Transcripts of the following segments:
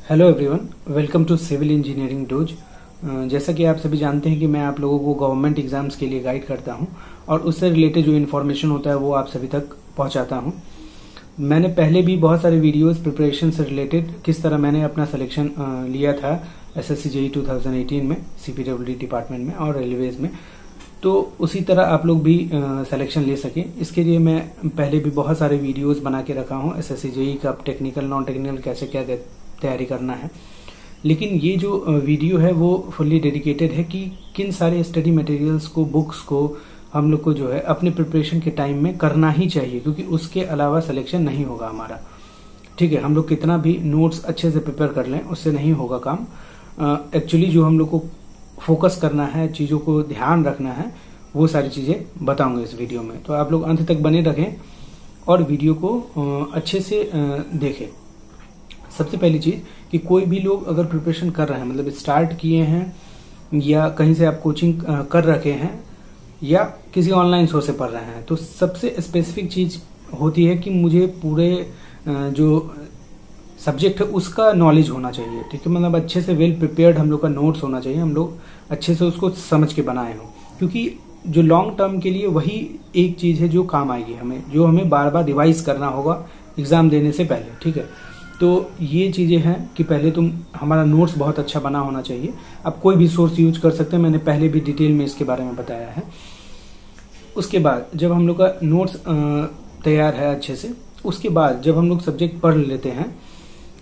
Hello everyone, welcome to civil engineering dose. जैसा कि आप सभी जानते हैं कि मैं आप लोगों को गवर्नमेंट एग्जाम्स के लिए गाइड करता हूं और उससे रिलेटेड जो इन्फॉर्मेशन होता है वो आप सभी तक पहुंचाता हूं। मैंने पहले भी बहुत सारे वीडियोस प्रिपरेशन से रिलेटेड किस तरह मैंने अपना सिलेक्शन लिया था एसएससी जेईई 2018 में सीपीडब्ल्यूडी डिपार्टमेंट में और रेलवेज में, तो उसी तरह आप लोग भी सिलेक्शन ले सकें। इसके लिए मैं पहले भी बहुत सारे वीडियोस बना के रखा हूं एसएससी जेईई का टेक्निकल नॉन टेक्निकल कैसे क्या तैयारी करना है। लेकिन ये जो वीडियो है वो फुल्ली डेडिकेटेड है कि किन सारे स्टडी मटेरियल्स को, बुक्स को हम लोग को जो है अपने प्रिपरेशन के टाइम में करना ही चाहिए, क्योंकि उसके अलावा सिलेक्शन नहीं होगा हमारा। ठीक है, हम लोग कितना भी नोट्स अच्छे से प्रिपेयर कर लें उससे नहीं होगा काम। एक्चुअली जो हम लोग को फोकस करना है, चीजों को ध्यान रखना है, वो सारी चीजें बताऊंगा इस वीडियो में। तो आप लोग अंत तक बने रहें और वीडियो को अच्छे से देखें। सबसे पहली चीज कि कोई भी लोग अगर प्रिपरेशन कर रहे हैं, मतलब स्टार्ट किए हैं या कहीं से आप कोचिंग कर रखे हैं या किसी ऑनलाइन सोर्स से पढ़ रहे हैं, तो सबसे स्पेसिफिक चीज होती है कि मुझे पूरे जो सब्जेक्ट है उसका नॉलेज होना चाहिए। ठीक है, मतलब अच्छे से वेल प्रिपेयर्ड हम लोग का नोट्स होना चाहिए, हम लोग अच्छे से उसको समझ के बनाए हों, क्योंकि जो लॉन्ग टर्म के लिए वही एक चीज है जो काम आएगी हमें, जो हमें बार बार रिवाइज करना होगा एग्जाम देने से पहले। ठीक है, तो ये चीजें हैं कि पहले हमारा नोट्स बहुत अच्छा बना होना चाहिए। आप कोई भी सोर्स यूज कर सकते हैं, मैंने पहले भी डिटेल में इसके बारे में बताया है। उसके बाद जब हम लोग का नोट्स तैयार है अच्छे से, उसके बाद जब हम लोग सब्जेक्ट पढ़ लेते हैं,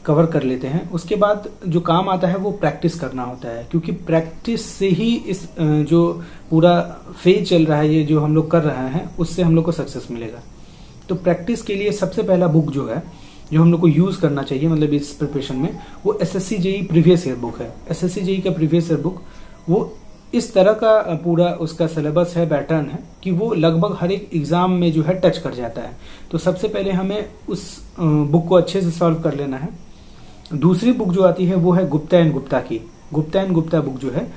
कवर कर लेते हैं, उसके बाद जो काम आता है वो प्रैक्टिस करना होता है, क्योंकि प्रैक्टिस से ही इस जो पूरा फेज चल रहा है, ये जो हम लोग कर रहे हैं, उससे हम लोग को सक्सेस मिलेगा। तो प्रैक्टिस के लिए सबसे पहला बुक जो है जो हम लोग को यूज करना चाहिए, मतलब इस प्रिपरेशन में, वो SSC JEE previous year book है। एसएससी जेईई का प्रीवियस ईयर बुक वो इस तरह का पूरा उसका सिलेबस है, पैटर्न है कि वो लगभग हर एक एग्जाम में जो है टच कर जाता है। तो सबसे पहले हमें उस बुक को अच्छे से सॉल्व कर लेना है। दूसरी बुक जो आती है वो है गुप्ता एंड गुप्ता की। गुप्ता एंड गुप्ता बुक जो है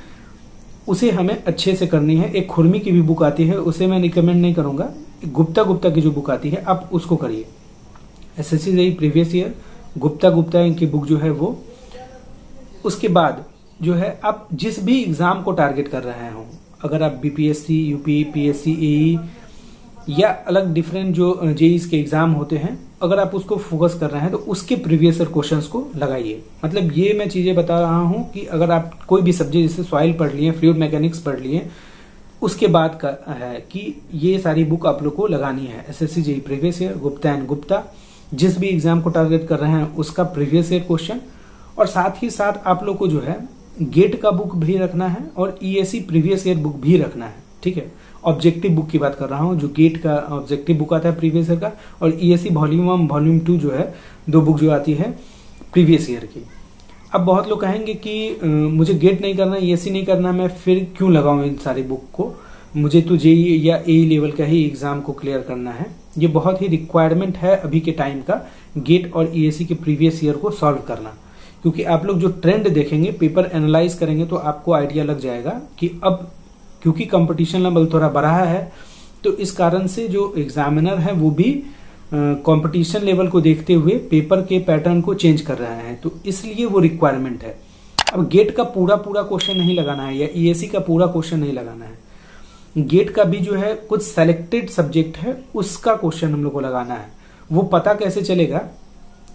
उसे हमें अच्छे से करनी है। एक खुरमी की भी बुक आती है, उसे मैं रिकमेंड नहीं करूंगा। गुप्ता की जो बुक आती है आप उसको करिए। SSC JEE previous year Gupta इनकी बुक जो है वो। उसके बाद जो है आप जिस भी एग्जाम को टारगेट कर रहे हो, अगर आप बीपीएससी, यूपी, पीएससी, एई या अलग डिफरेंट जो जेईई के एग्जाम होते हैं, अगर आप उसको फोकस कर रहे हैं तो उसके प्रीवियस ईयर क्वेश्चंस को लगाइए। मतलब ये मैं चीजें बता रहा हूं कि अगर आप कोई भी सब्जेक्ट जैसे सॉइल पढ़ लिए, फ्लूइड मैकेनिक्स पढ़ लिए, उसके बाद का है कि ये सारी बुक आप लोग को लगानी है। SSC JEE previous year Gupta and Gupta, जिस भी एग्जाम को टारगेट कर रहे हैं उसका प्रीवियस ईयर क्वेश्चन, और साथ ही साथ आप लोग को जो है गेट का बुक भी रखना है और ईएससी प्रीवियस ईयर बुक भी रखना है। ठीक है, ऑब्जेक्टिव बुक की बात कर रहा हूं, जो गेट का ऑब्जेक्टिव बुक आता है प्रीवियस ईयर का, और ईएससी वॉल्यूम 1 वॉल्यूम 2 जो है, दो बुक जो आती है प्रीवियस ईयर की। अब बहुत लोग कहेंगे कि मुझे गेट नहीं करना, ईएससी नहीं करना, मैं फिर क्यों लगाऊं इन सारी बुक को, मुझे तो जेईई या एई लेवल का ही एग्जाम को क्लियर करना है। ये बहुत ही रिक्वायरमेंट है अभी के टाइम का, गेट और ईएससी के प्रीवियस ईयर को सॉल्व करना, क्योंकि आप लोग जो ट्रेंड देखेंगे, पेपर एनालाइज करेंगे तो आपको आइडिया लग जाएगा कि अब क्योंकि कंपटीशन लेवल थोड़ा बढ़ा है, तो इस कारण से जो एग्जामिनर है वो भी कंपटीशन लेवल को देखते हुए पेपर के पैटर्न को चेंज कर रहे हैं, तो इसलिए वो रिक्वायरमेंट है। अब गेट का पूरा क्वेश्चन नहीं लगाना है या ईएससी का पूरा क्वेश्चन नहीं लगाना है। गेट का भी जो है कुछ सेलेक्टेड सब्जेक्ट है उसका क्वेश्चन हम लोग को लगाना है। वो पता कैसे चलेगा,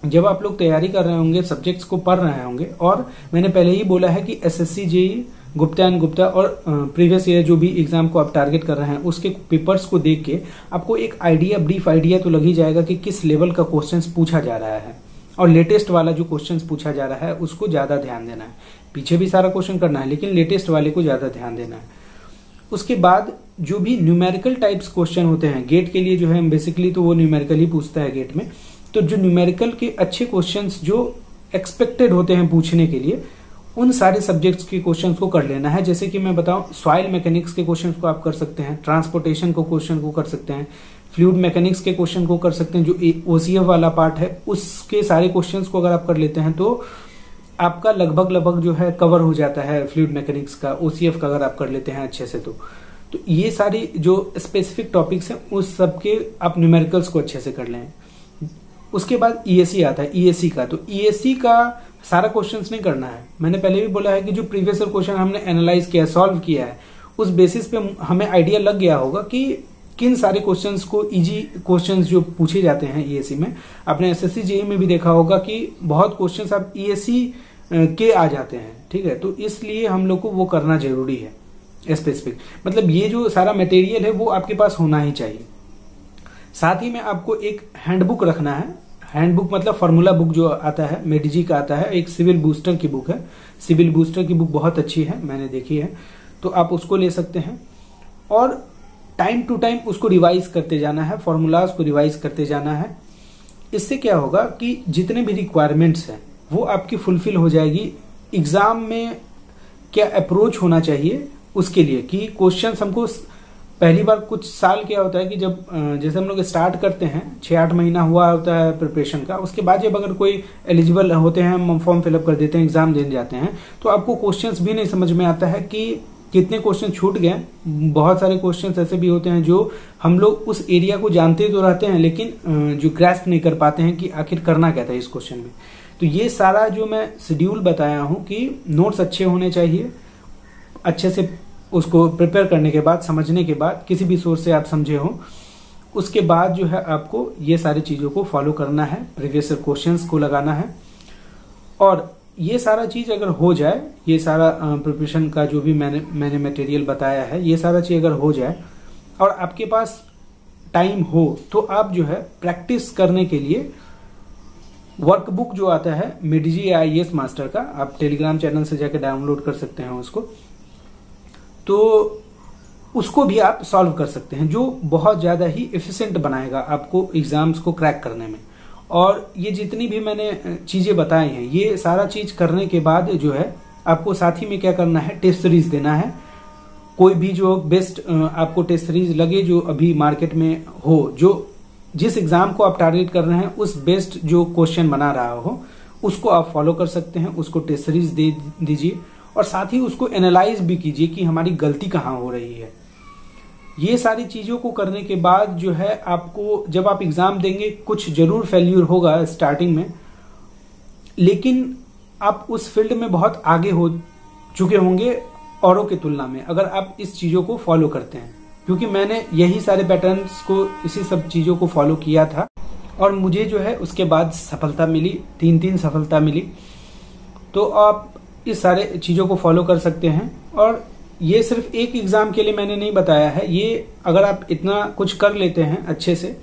जब आप लोग तैयारी कर रहे होंगे, सब्जेक्ट्स को पढ़ रहे होंगे, और मैंने पहले ही बोला है कि SSC JEE Gupta and Gupta और प्रीवियस ईयर जो भी एग्जाम को आप टारगेट कर रहे हैं उसके पेपर्स को देख के आपको एक आइडिया, ब्रीफ आइडिया तो लग ही जाएगा कि किस लेवल का क्वेश्चंस पूछा जा रहा है, और लेटेस्ट वाला जो क्वेश्चंस पूछा जा रहा है उसको ज्यादा ध्यान देना है। पीछे भी सारा क्वेश्चन करना है, लेकिन लेटेस्ट वाले को ज्यादा ध्यान देना है। उसके बाद जो भी न्यूमेरिकल टाइप्स क्वेश्चन होते हैं गेट के लिए, जो है बेसिकली तो वो न्यूमेरिकल ही पूछता है गेट में, तो जो न्यूमेरिकल के अच्छे क्वेश्चंस जो एक्सपेक्टेड होते हैं पूछने के लिए, उन सारे सब्जेक्ट्स के क्वेश्चंस को कर लेना है। जैसे कि मैं बताऊं, सॉइल मैकेनिक्स के क्वेश्चंस को आप कर सकते हैं, ट्रांसपोर्टेशन को क्वेश्चन को कर सकते हैं, फ्लूइड मैकेनिक्स के क्वेश्चन को कर सकते हैं, जो ओसीएफ वाला पार्ट है उसके सारे क्वेश्चंस को अगर आप कर लेते हैं तो आपका लगभग जो है कवर हो जाता है फ्लूइड मैकेनिक्स का, ओसीएफ का अगर आप कर लेते हैं अच्छे से। तो ये सारी जो स्पेसिफिक टॉपिक्स हैं उस सबके आप न्यूमेरिकल्स को अच्छे से कर लें। उसके बाद ईएससी आता है, ईएससी का, तो ईएससी का सारा क्वेश्चंस नहीं करना है। मैंने पहले भी बोला है कि जो प्रीवियस ईयर क्वेश्चन हमने एनालाइज किया, सॉल्व किया है, उस बेसिस पे हमें आइडिया लग गया होगा कि किन सारे क्वेश्चंस को, इजी क्वेश्चंस जो पूछे जाते हैं ईएससी में। आपने एसएससी जेईई में भी देखा होगा कि बहुत क्वेश्चंस अब ईएससी के आ जाते हैं, ठीक है। तो इसलिए हम लोग को वो करना जरूरी है स्पेसिफिक, मतलब ये जो सारा मटेरियल है वो आपके पास होना ही चाहिए। साथ ही में आपको एक हैंडबुक रखना है। हैंडबुक मतलब फॉर्मूला बुक जो आता है, मेडिजी का आता है, एक सिविल बूस्टर की बुक है। सिविल बूस्टर की बुक बहुत अच्छी है, मैंने देखी है, तो आप उसको ले सकते हैं। और टाइम टू टाइम उसको रिवाइज करते जाना है, फॉर्मूलाज को रिवाइज करते जाना है। इससे क्या होगा कि जितने भी रिक्वायरमेंट्स हैं वो आपकी फुलफिल हो जाएगी। एग्जाम में क्या अप्रोच होना चाहिए उसके लिए, कि क्वेश्चन हमको पहली बार, कुछ साल क्या होता है कि जब जैसे हम लोग स्टार्ट करते हैं, 6-8 महीना हुआ होता है प्रिपरेशन का, उसके बाद जब अगर कोई एलिजिबल होते हैं, हम फॉर्म फिलअप कर देते हैं, एग्जाम देने जाते हैं, तो आपको क्वेश्चंस भी नहीं समझ में आता है कि कितने क्वेश्चन छूट गए। बहुत सारे क्वेश्चंस ऐसे भी होते हैं जो हम लोग उस एरिया को जानते तो रहते हैं, लेकिन जो ग्रैस्प नहीं कर पाते हैं कि आखिर करना क्या था इस क्वेश्चन में। तो ये सारा जो मैं शेड्यूल बताया हूं कि नोट्स अच्छे होने चाहिए, अच्छे से उसको प्रिपेयर करने के बाद, समझने के बाद, किसी भी सोर्स से आप समझे हो, उसके बाद जो है आपको ये सारी चीजों को फॉलो करना है, प्रीवियस क्वेश्चंस को लगाना है। और ये सारा चीज अगर हो जाए, ये सारा प्रिपरेशन का जो भी मैंने मटेरियल बताया है, ये सारा चीज अगर हो जाए और आपके पास टाइम हो, तो आप जो है प्रैक्टिस करने के लिए वर्कबुक जो आता है मेडिजी आईएएस मास्टर का, आप टेलीग्राम चैनल से जाकर डाउनलोड कर सकते हैं उसको, तो उसको भी आप सॉल्व कर सकते हैं, जो बहुत ज्यादा ही एफिशिएंट बनाएगा आपको एग्जाम्स को क्रैक करने में। और ये जितनी भी मैंने चीजें बताई हैं, ये सारा चीज करने के बाद जो है आपको साथ ही में क्या करना है, टेस्ट सीरीज देना है। कोई भी जो बेस्ट आपको टेस्ट सीरीज लगे, जो अभी मार्केट में हो, जो जिस एग्जाम को आप टारगेट कर रहे हैं उस बेस्ट जो क्वेश्चन बना रहा हो, उसको आप फॉलो कर सकते हैं, उसको टेस्ट सीरीज दे दीजिए। और साथ ही उसको एनालाइज भी कीजिए कि हमारी गलती कहाँ हो रही है। ये सारी चीजों को करने के बाद जो है आपको, जब आप एग्जाम देंगे, कुछ जरूर फेल्यूर होगा स्टार्टिंग में, लेकिन आप उस फील्ड में बहुत आगे हो चुके होंगे औरों की तुलना में, अगर आप इस चीजों को फॉलो करते हैं। क्योंकि मैंने यही सारे पैटर्न्स को, इसी सब चीजों को फॉलो किया था और मुझे जो है उसके बाद सफलता मिली, 3 सफलता मिली। तो आप इस सारे चीजों को फॉलो कर सकते हैं। और ये सिर्फ एक एग्जाम के लिए मैंने नहीं बताया है, ये अगर आप इतना कुछ कर लेते हैं अच्छे से,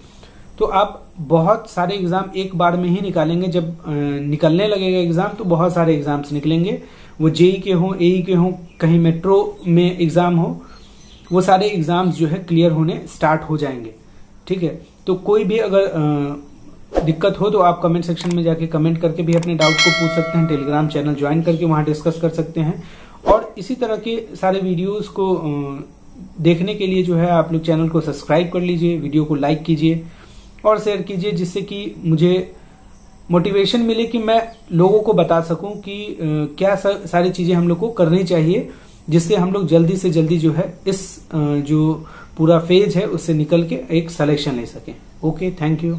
तो आप बहुत सारे एग्जाम एक बार में ही निकालेंगे। जब निकलने लगेगा एग्जाम, तो बहुत सारे एग्जाम्स निकलेंगे, वो जेईई के हों, एई के हों, कहीं मेट्रो में एग्जाम हो, वो सारे एग्जाम्स जो है क्लियर होने स्टार्ट हो जाएंगे, ठीक है। तो कोई भी अगर दिक्कत हो तो आप कमेंट सेक्शन में जाके कमेंट करके भी अपने डाउट को पूछ सकते हैं, टेलीग्राम चैनल ज्वाइन करके वहां डिस्कस कर सकते हैं। और इसी तरह के सारे वीडियोस को देखने के लिए जो है आप लोग चैनल को सब्सक्राइब कर लीजिए, वीडियो को लाइक कीजिए और शेयर कीजिए, जिससे कि मुझे मोटिवेशन मिले कि मैं लोगों को बता सकूं कि क्या सारी चीजें हम लोग को करनी चाहिए, जिससे हम लोग जल्दी से जल्दी जो है इस जो पूरा फेज है उससे निकल के एक सिलेक्शन ले सकें। Okay, thank you.